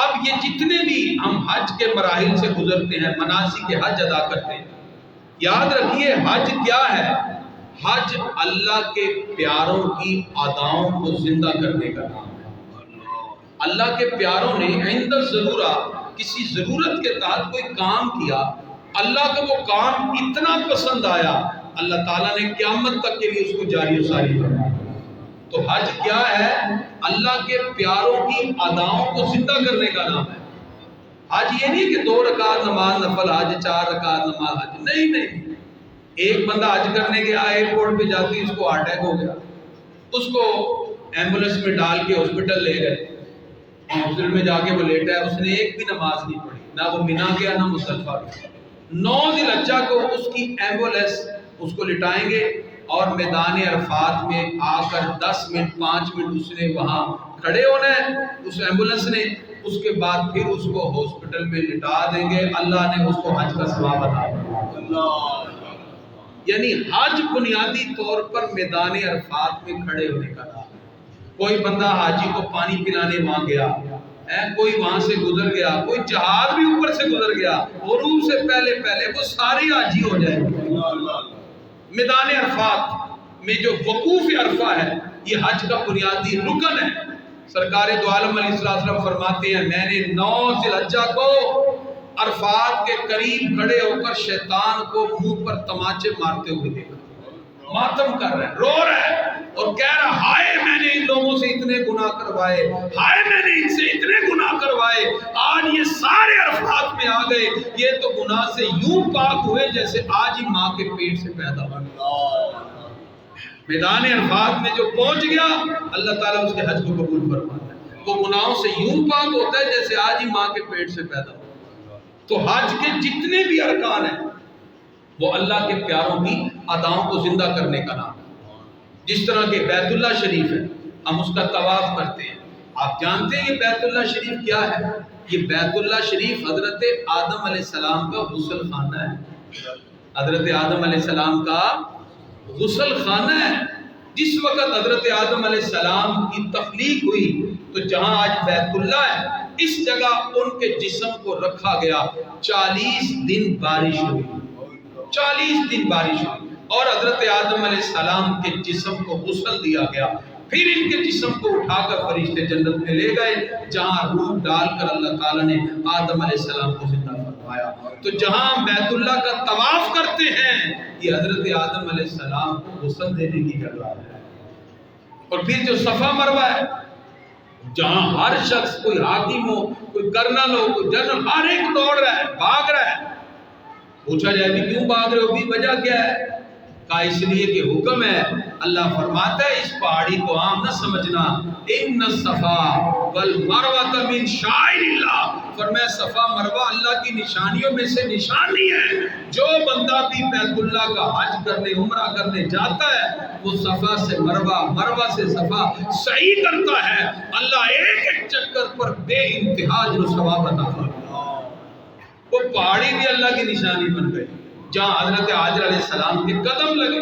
اب یہ جتنے بھی ہم حج کے مراحل سے گزرتے ہیں، مناسک حج ادا کرتے ہیں، یاد رکھیے حج کیا ہے؟ حج اللہ کے پیاروں کی اداؤں کو زندہ کرنے کا نام ہے۔ اللہ کے پیاروں نے عند ضرورہ کسی ضرورت کے تحت کوئی کام کیا، اللہ کو وہ کام اتنا پسند آیا، اللہ تعالیٰ نے قیامت تک کے لیے اس کو جاری و ساری فرمایا۔ تو حج کیا ہے؟ اللہ کے پیاروں کی اداؤں کو زندہ کرنے کا نام ہے۔ حج یہ نہیں کہ 2 رکعت نماز نفل حج، 4 رکعت نماز حج، نہیں۔ ایک بندہ حج کرنے گیا، ایئرپورٹ پہ جاتی اس کو اٹیک ہو گیا، اس کو ایمبولینس میں ڈال کے ہاسپٹل لے گئے، ہاسپٹل میں جا کے وہ لیٹا ہے، اس نے ایک بھی نماز نہیں پڑھی، نہ وہ منا گیا نہ مصطفیٰ گیا۔ 9 ذی الحجہ کو اس کی ایمبولینس اس کو لٹائیں گے اور میدان عرفات میں آ کر 10 منٹ 5 منٹ اس نے وہاں کھڑے ہونا ہے اس ایمبولینس نے، اس کے بعد پھر اس کو ہاسپٹل میں لٹا دیں گے، اللہ نے اس کو حج کا ثواب عطا کرنا۔ یعنی حج بنیادی طور پر میدان عرفات میں کھڑے ہونے کا نام ہے۔ کوئی بندہ حاجی کو پانی پلانے وہاں گیا، کوئی وہاں سے گزر گیا، کوئی جہاز بھی اوپر سے گزر گیا، غروب سے پہلے وہ سارے حاجی ہو جائیں گے۔ میدان عرفات میں جو وقوف عرفہ ہے یہ حج کا بنیادی رکن ہے۔ سرکار دو عالم علیہ السلام فرماتے ہیں میں نے 9 ذی الحجہ کو عرفات کے قریب کھڑے ہو کر شیطان کو منہ پر تماچے مارتے ہوئے دیکھا، ماتم کر رہا ہے، رو رہا ہے اور کہہ رہا ہائے میں نے ان لوگوں سے اتنے گناہ کروائے، ہائے میں نے ان سے اتنے گناہ کروائے، آج یہ سارے عرفات میں آ گئے، یہ تو گناہ سے یوں پاک ہوئے جیسے آج ہی ماں کے پیٹ سے پیدا ہوا۔ میدان عرفات میں جو پہنچ گیا اللہ تعالیٰ اس کے حج کو قبول فرماتا ہے، وہ گناہوں سے یوں پاک ہوتا ہے جیسے آج ہی ماں کے پیٹ سے پیدا ہوا۔ تو حج کے جتنے بھی ارکان ہیں وہ اللہ کے پیاروں کی اداؤں کو زندہ کرنے کا نام ہے۔ جس طرح کہ بیت اللہ شریف ہے، ہم اس کا طواف کرتے ہیں، آپ جانتے ہیں یہ بیت اللہ شریف کیا ہے؟ یہ بیت اللہ شریف حضرت آدم علیہ السلام کا غسل خانہ ہے۔ حضرت آدم علیہ السلام کا غسل خانہ ہے۔ جس وقت حضرت آدم علیہ السلام کی تخلیق ہوئی تو جہاں آج بیت اللہ ہے اس جگہ ان کے جسم کو رکھا گیا، 40 دن بارش ہوئی، 40 دن بارش ہوئی اور حضرت آدم علیہ السلام کے جسم کو غسل دیا گیا، پھر ان کے جسم کو اٹھا کر فرشتے جنت میں لے گئے جہاں روح ڈال کر اللہ تعالیٰ نے آدم علیہ السلام کو زندہ فرمایا۔ تو جہاں ہم بیت اللہ کا طواف کرتے ہیں یہ حضرت آدم علیہ السلام کو غسل دینے کی جگہ ہے۔ اور پھر جو صفا مروہ ہے جہاں ہر شخص، کوئی حاکم ہو، کوئی کرنل ہو، کوئی جنرل، ہر ایک دوڑ رہا ہے، بھاگ رہا ہے۔ پوچھا جائے بھی کیوں بھاگ رہے ہو بھی وجہ کیا ہے؟ کہا اس لیے کہ حکم ہے، اللہ فرماتا ہے اس پہاڑی کو عام نہ سمجھنا، ان الصفا والمروہ من شعائر اللہ، فرمایا صفا مروہ اللہ کی نشانیوں میں سے نشانی ہے۔ جو بندہ بھی بیت اللہ کا حج کرنے عمرہ کرنے جاتا ہے وہ صفا سے مروہ، مروہ سے صفا صحیح کرتا ہے، اللہ ایک ایک چکر پر بے انتہا اجر و ثواب عطا فرماتا ہے۔ وہ پہاڑی بھی اللہ کی نشانی بن گئی جہاں حضرت حاجر علیہ السلام کے قدم لگے،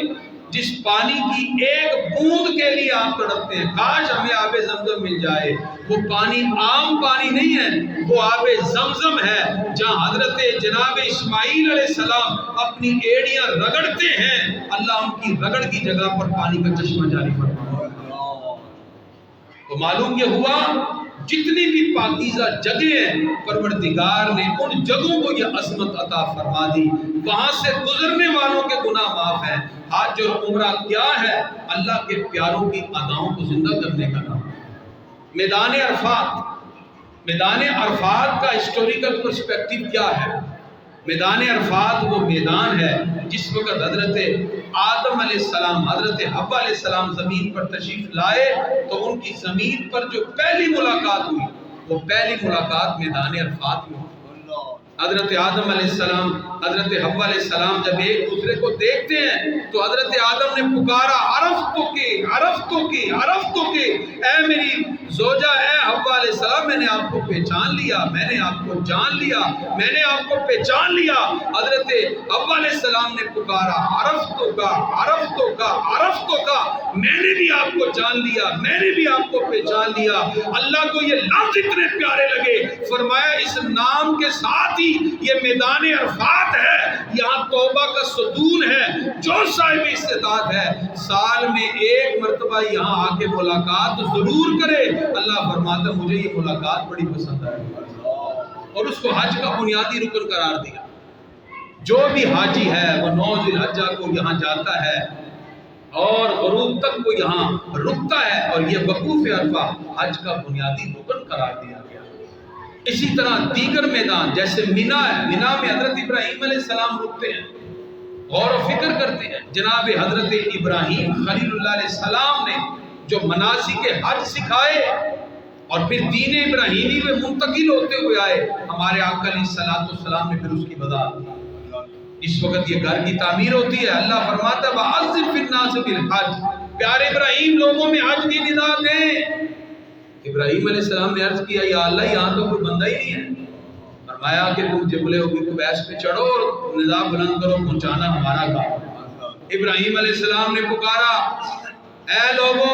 جس پانی کی ایک بوند کے لیے آپ تڑپتے ہیں، کاش ہمیں آب زمزم مل جائے۔ وہ پانی عام پانی نہیں ہے، وہ آب زمزم ہے جہاں حضرت جناب اسماعیل علیہ السلام اپنی ایڑیاں رگڑتے ہیں، اللہ ان کی رگڑ کی جگہ پر پانی کا چشمہ جاری فرماتا ہے۔ تو معلوم یہ ہوا جتنی بھی پاکیزہ جگہیں ہیں پروردگار نے ان جگہوں کو یہ عظمت عطا فرما دی، وہاں سے گزرنے والوں کے گناہ معاف ہیں۔ حج اور عمرہ کیا ہے؟ اللہ کے پیاروں کی اداؤں کو زندہ کرنے کا نام ہے۔ میدان عرفات کا ہسٹوریکل پرسپیکٹیو کیا ہے؟ میدان عرفات وہ میدان ہے جس وقت حضرت آدم علیہ السلام، حضرت حوا علیہ السلام زمین پر تشریف لائے تو ان کی زمین پر جو پہلی ملاقات ہوئی وہ پہلی ملاقات میدان عرفات میں ہوئی۔ حضرت آدم علیہ السلام، حضرت حوا علیہ السلام جب ایک دوسرے کو دیکھتے ہیں تو حضرت آدم نے پکارا عرفتو کے اے میری زوجہ، اے حوا علیہ السلام، میں نے آپ کو پہچان لیا، میں نے آپ کو جان لیا، میں نے آپ کو پہچان لیا۔ حضرت حوا علیہ السلام نے پکارا عرفتو کا، میں نے بھی آپ کو جان لیا، میں نے بھی آپ کو پہچان لیا۔ اللہ کو یہ لفظ اتنے پیارے لگے، فرمایا اس نام کے ساتھ ہی یہ میدان عرفات ہے، یہاں توبہ کا ستون ہے۔ جو صاحب استطاعت ہے سال میں ایک مرتبہ یہاں آ کے ملاقات ضرور کرے۔ اللہ فرماتا مجھے یہ ملاقات بڑی پسند ہے، اور اس کو حج کا بنیادی رکن قرار دیا۔ جو بھی حاجی ہے وہ 9 ذی الحجہ کو یہاں جاتا ہے اور غروب تک کو یہاں رکتا ہے، اور یہ وقوف عرفہ حج کا بنیادی رکن قرار دیا گیا۔ اسی طرح دیگر میدان جیسے مینا ہے، مینا میں حضرت ابراہیم علیہ السلام رکتے ہیں، غور و فکر کرتے ہیں۔ جناب حضرت ابراہیم خلیل اللہ علیہ السلام نے جو مناسک حج سکھائے اور پھر دین ابراہیمی میں منتقل ہوتے ہوئے آئے، ہمارے آقا علیہ السلام نے پھر اس کی وضاحت کی۔ اس وقت یہ گھر کی تعمیر ہوتی ہے، اللہ فرماتا ہے وَأَذِّن فِي النَّاسِ بِالْحَجِّ، پیارے ابراہیم لوگوں میں حج کی ندا دیں۔ ابراہیم علیہ السلام نے عرض کیا یا اللہ یہاں تو کوئی بندہ ہی نہیں ہے۔ فرمایا کہ تم جبلے ہوگی تو بیس پہ چڑھو اور ندا بلند کرو، پہنچانا ہمارا کام۔ ابراہیم علیہ السلام نے پکارا اے لوگو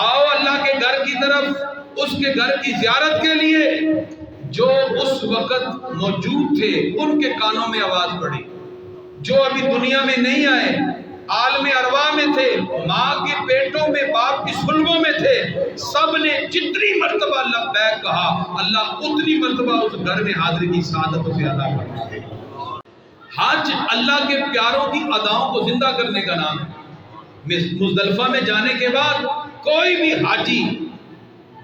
آؤ اللہ کے گھر کی طرف، اس کے گھر کی زیارت کے لیے۔ جو اس وقت موجود تھے ان کے کانوں میں آواز پڑی، جو ابھی دنیا میں نہیں آئے، عالم ارواح میں تھے، ماں کے پیٹوں میں باپ کی سلبوں میں تھے، سب نے جتنی مرتبہ لبیک کہا اللہ اتنی مرتبہ اس گھر میں حاضری کی سعادت سے ادا کرتے۔ حج اللہ کے پیاروں کی اداؤں کو زندہ کرنے کا نام ہے۔ مزدلفہ میں جانے کے بعد کوئی بھی حاجی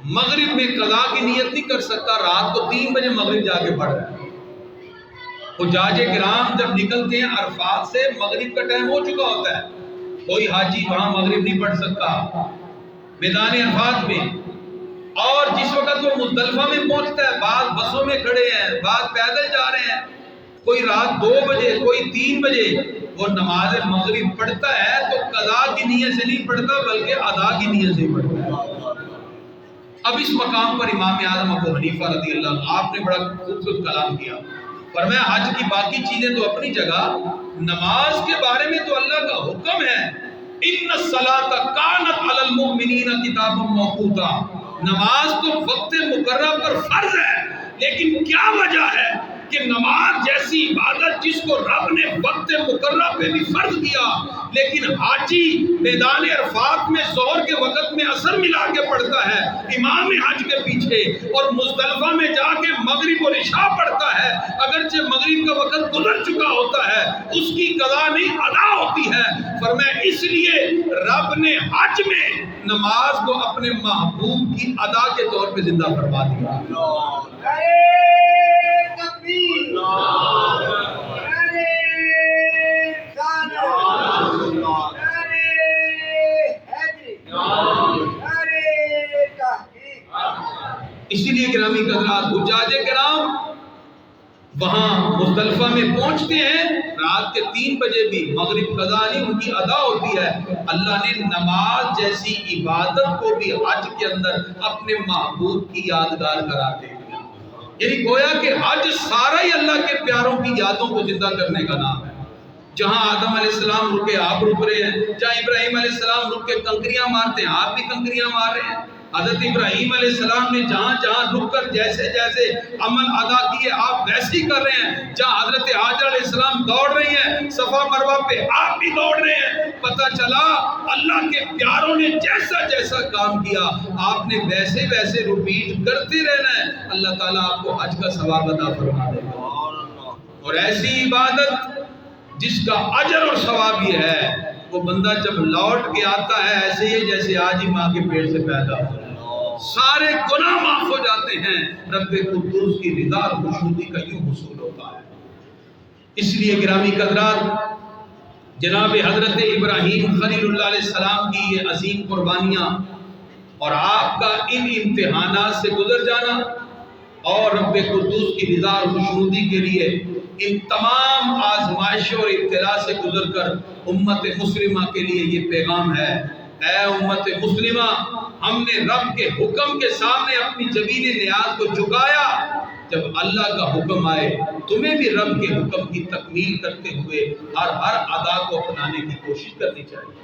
مغرب میں قضا کی نیت نہیں کر سکتا، رات کو 3 بجے مغرب جا کے پڑھ رہا ہے۔ حجاج کرام جب نکلتے ہیں عرفات سے مغرب کا ٹائم ہو چکا ہوتا ہے، کوئی حاجی وہاں مغرب نہیں پڑھ سکتا میدان عرفات میں۔ اور جس وقت وہ مزدلفہ میں پہنچتا ہے، بعض بسوں میں کھڑے ہیں، بعض پیدل جا رہے ہیں، کوئی رات 2 بجے کوئی 3 بجے وہ نماز مغرب پڑھتا ہے تو قضا کی نیت سے نہیں پڑھتا بلکہ ادا کی نیت سے پڑھتا ہے۔ اب اس مقام پر امام اعظم ابو حنیفہ رضی اللہ عنہ آپ نے بڑا خوبصورت کلام کیا، فرمایا حج کی باقی چیزیں تو اپنی جگہ، نماز کے بارے میں تو اللہ کا حکم ہے ان الصلاۃ کانت علی المؤمنین کتابا موقوتا، نماز تو وقت مقررہ پر فرض ہے، لیکن کیا وجہ ہے کہ نماز جیسی عبادت جس کو رب نے وقت مقررہ پہ بھی فرض کیا، لیکن حاجی میدان عرفات میں ظہر کے وقت میں اثر ملا کے پڑھتا ہے امام حج کے پیچھے، اور مزدلفہ میں جا کے مغرب اور عشاء پڑھتا ہے، اگرچہ مغرب کا وقت گزر چکا ہوتا ہے اس کی قضا نہیں ادا ہوتی ہے۔ فرمایا اس لیے رب نے حج میں نماز کو اپنے محبوب کی ادا کے طور پہ زندہ فرما دیا۔ اسی لیے گرامی حضرات حجاج کرام وہاں مزدلفہ میں پہنچتے ہیں، رات کے 3 بجے بھی مغرب قضا نہیں ان کی ادا ہوتی ہے۔ اللہ نے نماز جیسی عبادت کو بھی حج کے اندر اپنے محبوب کی یادگار قرار دے دیا، یعنی گویا کہ حج سارا ہی اللہ کے پیاروں کی یادوں کو زندہ کرنے کا نام ہے۔ جہاں آدم علیہ السلام رکے آپ رک رہے ہیں، جہاں ابراہیم علیہ السلام رک کے کنکریاں مارتے ہیں آپ بھی کنکریاں مار رہے ہیں۔ حضرت ابراہیم علیہ السلام نے جہاں جہاں رک کر جیسے جیسے عمل ادا کیے آپ ویسے ہی کر رہے ہیں۔ جہاں حضرت حاجر علیہ السلام دوڑ رہی ہیں صفا مروہ پہ آپ بھی دوڑ رہے ہیں۔ پتہ چلا اللہ کے پیاروں نے جیسا جیسا کام کیا آپ نے ویسے ویسے ریپیٹ کرتے رہنا ہے، اللہ تعالیٰ آپ کو حج کا ثواب عطا فرما دے گا۔ اور ایسی عبادت جس کا اجر اور ثواب یہ ہے، وہ بندہ جب لوٹ کے آتا ہے ایسے ہی جیسے آج ہی ماں کے پیٹ سے پیدا ہو، سارے گناہ معاف ہو جاتے ہیں، رب قدوس کی رضا اور خوشنودی کا یوں حصول ہوتا ہے۔ اس لیے گرامی قدرات جناب حضرت ابراہیم خلیل اللہ علیہ السلام کی یہ عظیم قربانیاں اور آپ کا ان امتحانات سے گزر جانا اور رب قدوس کی رضا اور خوشنودی کے لیے ان تمام آزمائشوں اور ابتلا سے گزر کر امت مسلمہ کے لیے یہ پیغام ہے، اے امت مسلمہ، ہم نے رب کے حکم کے سامنے اپنی جبین نیاز کو جھکایا، جب اللہ کا حکم آئے تمہیں بھی رب کے حکم کی تکمیل کرتے ہوئے ہر ادا کو اپنانے کی کوشش کرنی چاہیے۔